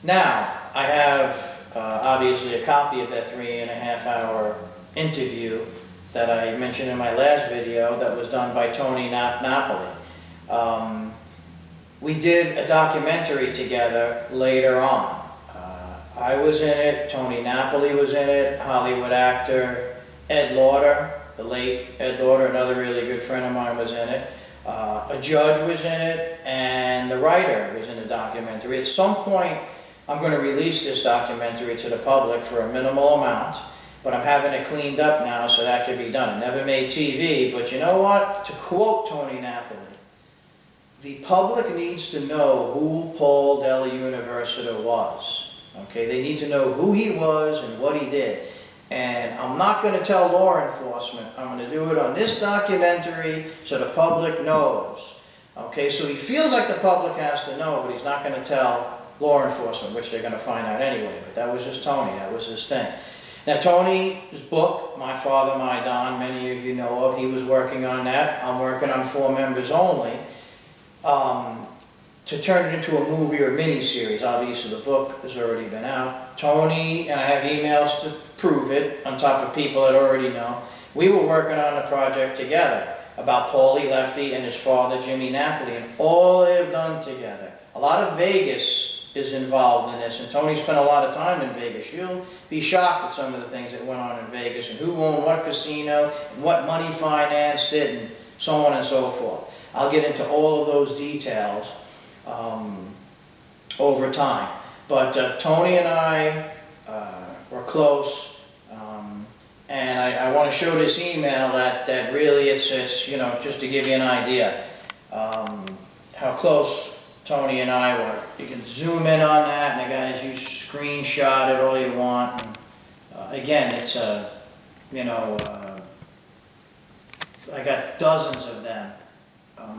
Now, I have obviously a copy of that 3.5-hour interview that I mentioned in my last video that was done by Tony Napoli. We did a documentary together later on. I was in it, Tony Napoli was in it, Hollywood actor Ed Lauder, the late Ed Lauder, another really good friend of mine, was in it. A judge was in it, and the writer was in the documentary. At some point, I'm going to release this documentary to the public for a minimal amount, but I'm having it cleaned up now so that can be done. It never made TV, but you know what? To quote Tony Napoli, the public needs to know who Paul Della Universita was. Okay, they need to know who he was and what he did. And I'm not going to tell law enforcement. I'm going to do it on this documentary so the public knows. Okay, so he feels like the public has to know, but he's not going to tell law enforcement, which they're going to find out anyway. But that was just Tony. That was his thing. Now, Tony's book, My Father, My Don, many of you know of, he was working on that. I'm working on 4 members only. To turn it into a movie or mini-series. Obviously the book has already been out. Tony, and I have emails to prove it, on top of people that already know, we were working on the project together about Paulie Lefty and his father Jimmy Napoli, and all they've done together. A lot of Vegas is involved in this, and Tony spent a lot of time in Vegas. You'll be shocked at some of the things that went on in Vegas, and who owned what casino, and what money financed it, and so on and so forth. I'll get into all of those details over time. But Tony and I were close, and I want to show this email that really it's you know, just to give you an idea how close Tony and I were. You can zoom in on that, and the guys, you screenshot it all you want. And, again, it's you know, I got dozens of them.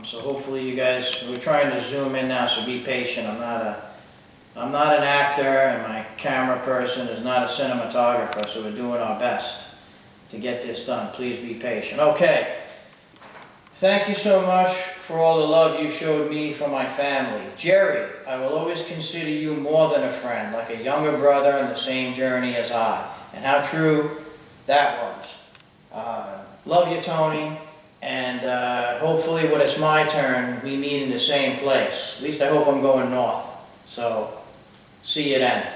So hopefully you guys, we're trying to zoom in now, so be patient. I'm not an actor, and my camera person is not a cinematographer, so we're doing our best to get this done. Please be patient. Okay. Thank you so much for all the love you showed me from my family. Jerry, I will always consider you more than a friend, like a younger brother in the same journey as I. And how true that was. Love you, Tony. And hopefully when it's my turn, we meet in the same place. At least I hope I'm going north. So, see you then.